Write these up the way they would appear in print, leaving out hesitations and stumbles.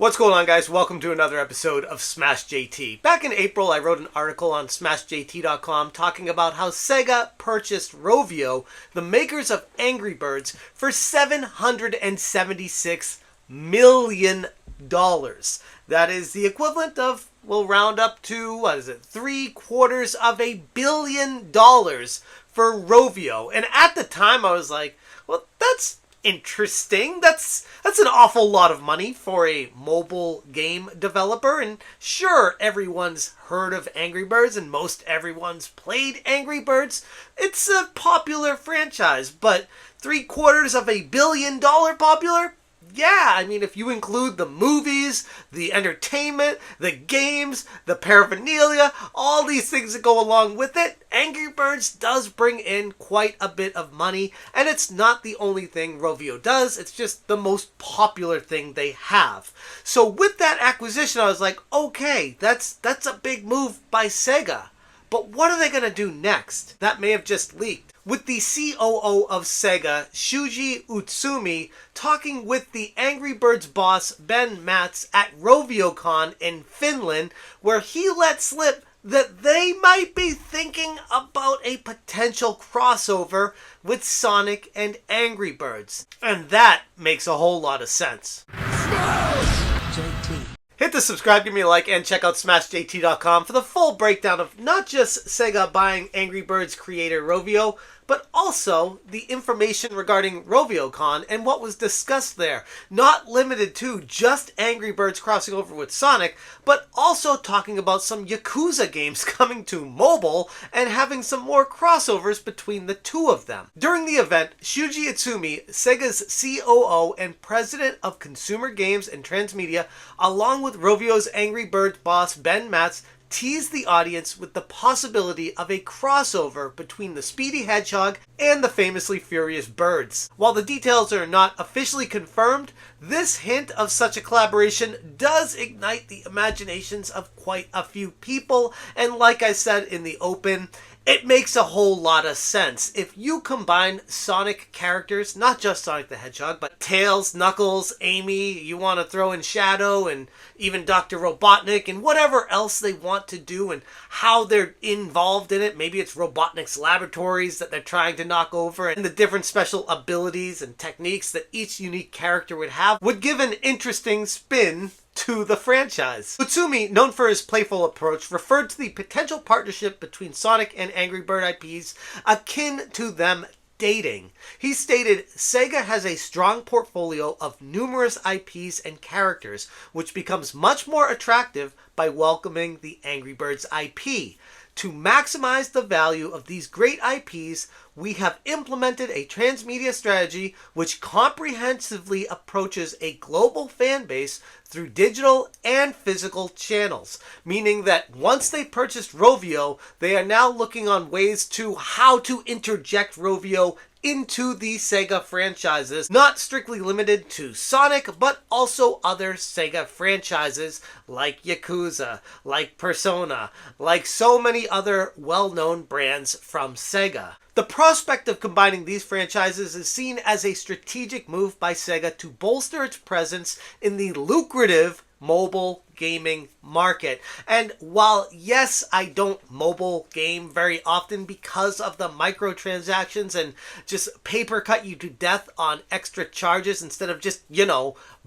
What's going on, guys? Welcome to another episode of Smash JT. Back in April, I wrote an article on SmashJT.com talking about how Sega purchased Rovio, the makers of Angry Birds, for $776 million. That is the equivalent of, we'll round up to, $750 million for Rovio. And at the time, I was like, well, that's interesting. That's an awful lot of money for a mobile game developer. And sure, everyone's heard of Angry Birds and most everyone's played Angry Birds. It's a popular franchise, but $750 million popular? Yeah, I mean, if you include the movies, the entertainment, the games, the paraphernalia, all these things that go along with it, Angry Birds does bring in quite a bit of money, and it's not the only thing Rovio does, it's just the most popular thing they have. So with that acquisition, I was like, okay, that's a big move by Sega. But what are they going to do next? That may have just leaked. With the COO of Sega, Shuji Utsumi, talking with the Angry Birds boss Ben Matz at Roviocon in Finland, where he let slip that they might be thinking about a potential crossover with Sonic and Angry Birds. And that makes a whole lot of sense. JT. Hit the subscribe, give me a like, and check out SmashJT.com for the full breakdown of not just Sega buying Angry Birds creator Rovio, but also the information regarding Roviocon and what was discussed there. Not limited to just Angry Birds crossing over with Sonic, but also talking about some Yakuza games coming to mobile and having some more crossovers between the two of them. During the event, Shuji Utsumi, Sega's COO and president of consumer games and transmedia, along with Rovio's Angry Birds boss Ben Matz, teased the audience with the possibility of a crossover between the Speedy Hedgehog and the famously furious birds. While the details are not officially confirmed, this hint of such a collaboration does ignite the imaginations of quite a few people, and like I said in the open, it makes a whole lot of sense. If you combine Sonic characters, not just Sonic the Hedgehog, but Tails, Knuckles, Amy, you want to throw in Shadow, and even Dr. Robotnik, and whatever else they want to do, and how they're involved in it. Maybe it's Robotnik's laboratories that they're trying to knock over, and the different special abilities and techniques that each unique character would have, would give an interesting spin to the franchise. Utsumi, known for his playful approach, referred to the potential partnership between Sonic and Angry Bird IPs akin to them dating. He stated, Sega has a strong portfolio of numerous IPs and characters, which becomes much more attractive by welcoming the Angry Birds IP. To maximize the value of these great IPs, we have implemented a transmedia strategy which comprehensively approaches a global fan base through digital and physical channels, meaning that once they purchased Rovio, they are now looking on ways to how to interject Rovio into the Sega franchises, not strictly limited to Sonic, but also other Sega franchises like Yakuza, like Persona, like so many other well-known brands from Sega. The prospect of combining these franchises is seen as a strategic move by Sega to bolster its presence in the lucrative mobile gaming market. And while, yes, I don't mobile game very often because of the microtransactions and just paper cut you to death on extra charges instead of just,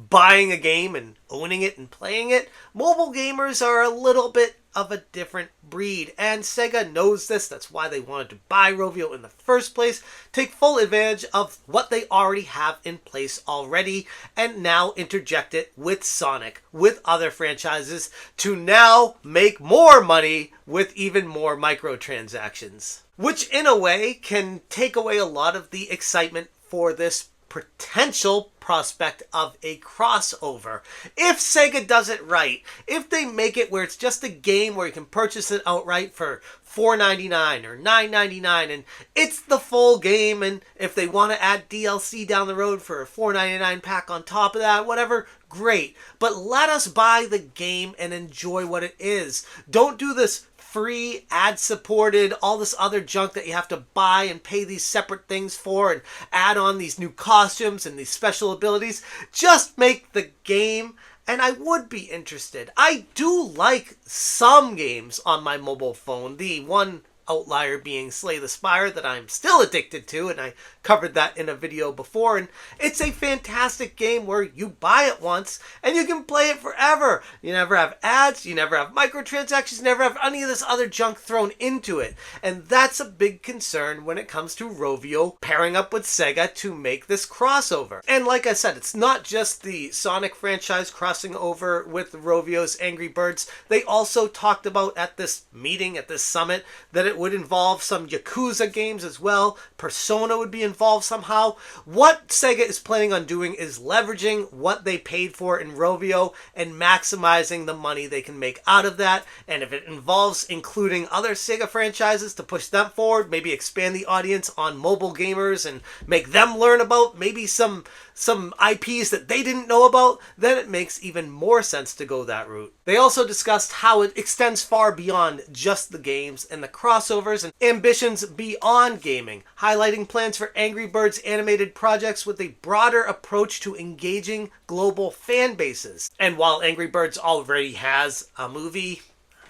buying a game and owning it and playing it, mobile gamers are a little bit of a different breed, and Sega knows this. That's why they wanted to buy Rovio in the first place, take full advantage of what they already have in place already, and now interject it with Sonic, with other franchises, to now make more money with even more microtransactions. Which, in a way, can take away a lot of the excitement for this potential prospect of a crossover. If Sega does it right, if they make it where it's just a game where you can purchase it outright for $4.99 or $9.99 and it's the full game, and if they want to add DLC down the road for a $4.99 pack on top of that, whatever, great. But let us buy the game and enjoy what it is. Don't do this free, ad-supported, all this other junk that you have to buy and pay these separate things for and add on these new costumes and these special abilities. Just make the game and I would be interested. I do like some games on my mobile phone. The one outlier being Slay the Spire that I'm still addicted to, and I covered that in a video before, and it's a fantastic game where you buy it once and you can play it forever. You never have ads, you never have microtransactions, you never have any of this other junk thrown into it, and that's a big concern when it comes to Rovio pairing up with Sega to make this crossover. And like I said, it's not just the Sonic franchise crossing over with Rovio's Angry Birds. They also talked about at this meeting, at this summit, that it would involve some Yakuza games as well. Persona would be involved somehow. What Sega is planning on doing is leveraging what they paid for in Rovio and maximizing the money they can make out of that. And if it involves including other Sega franchises to push them forward, maybe expand the audience on mobile gamers and make them learn about maybe some IPs that they didn't know about, then it makes even more sense to go that route. They also discussed how it extends far beyond just the games and the crossovers and ambitions beyond gaming, highlighting plans for Angry Birds animated projects with a broader approach to engaging global fan bases. And while Angry Birds already has a movie,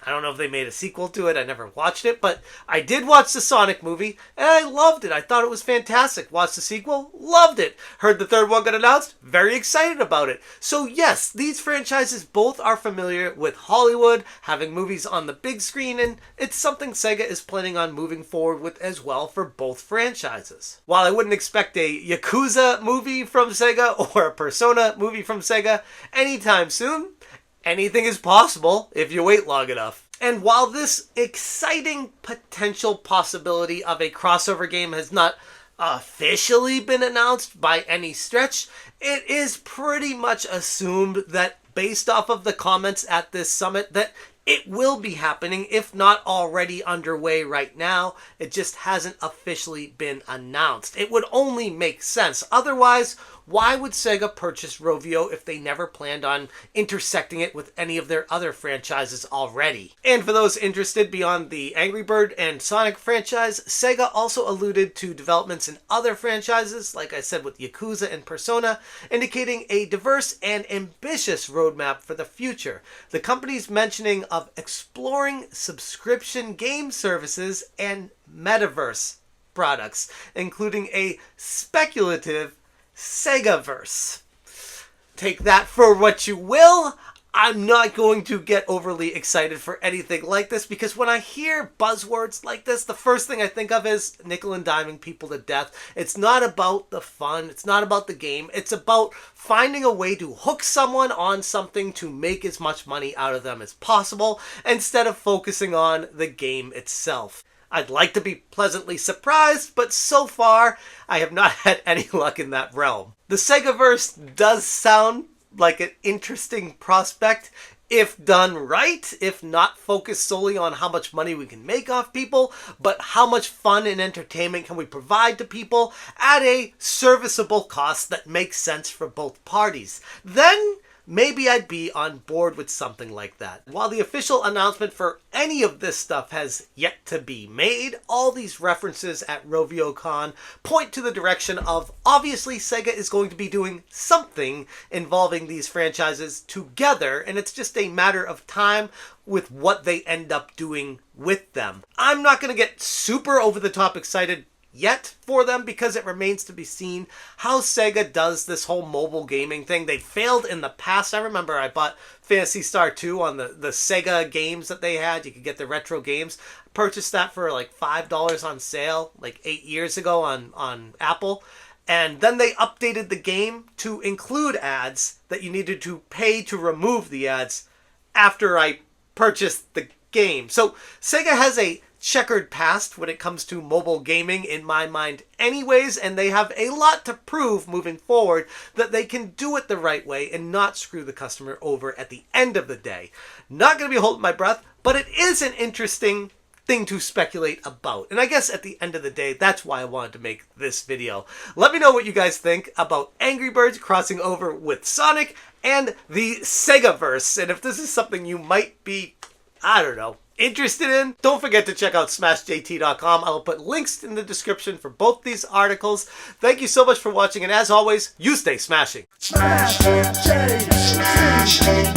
I don't know if they made a sequel to it. I never watched it, but I did watch the Sonic movie, and I loved it. I thought it was fantastic. Watched the sequel, loved it. Heard the third one got announced, very excited about it. So yes, these franchises both are familiar with Hollywood, having movies on the big screen, and it's something Sega is planning on moving forward with as well for both franchises. While I wouldn't expect a Yakuza movie from Sega or a Persona movie from Sega anytime soon, anything is possible if you wait long enough. And while this exciting potential possibility of a crossover game has not officially been announced by any stretch, it is pretty much assumed that based off of the comments at this summit that it will be happening, if not already underway right now. It just hasn't officially been announced. It would only make sense. Otherwise, why would Sega purchase Rovio if they never planned on intersecting it with any of their other franchises already? And for those interested beyond the Angry Bird and Sonic franchise, Sega also alluded to developments in other franchises, like I said with Yakuza and Persona, indicating a diverse and ambitious roadmap for the future. The company's mentioning of exploring subscription game services and metaverse products, including a speculative Segaverse. Take that for what you will. I'm not going to get overly excited for anything like this because when I hear buzzwords like this, the first thing I think of is nickel and diming people to death. It's not about the fun. It's not about the game. It's about finding a way to hook someone on something to make as much money out of them as possible instead of focusing on the game itself. I'd like to be pleasantly surprised, but so far, I have not had any luck in that realm. The Segaverse does sound like an interesting prospect if done right, if not focused solely on how much money we can make off people, but how much fun and entertainment can we provide to people at a serviceable cost that makes sense for both parties. Then maybe I'd be on board with something like that. While the official announcement for any of this stuff has yet to be made, all these references at Roviocon point to the direction of obviously Sega is going to be doing something involving these franchises together, and it's just a matter of time with what they end up doing with them. I'm not going to get super over the top excited yet for them because it remains to be seen how Sega does this whole mobile gaming thing. They failed in the past. I remember I bought Phantasy Star 2 on the Sega games that they had. You could get the retro games. Purchased that for like $5 on sale like 8 years ago on Apple. And then they updated the game to include ads that you needed to pay to remove the ads after I purchased the game. So Sega has a checkered past when it comes to mobile gaming in my mind anyways, and they have a lot to prove moving forward that they can do it the right way and not screw the customer over at the end of the day. Not going to be holding my breath, but it is an interesting thing to speculate about. And I guess at the end of the day, that's why I wanted to make this video. Let me know what you guys think about Angry Birds crossing over with Sonic and the Segaverse. And if this is something you might be, I don't know, interested in, don't forget to check out smashjt.com. I will put links in the description for both these articles. Thank you so much for watching, and as always, you stay smashing. Smash J. Fringe.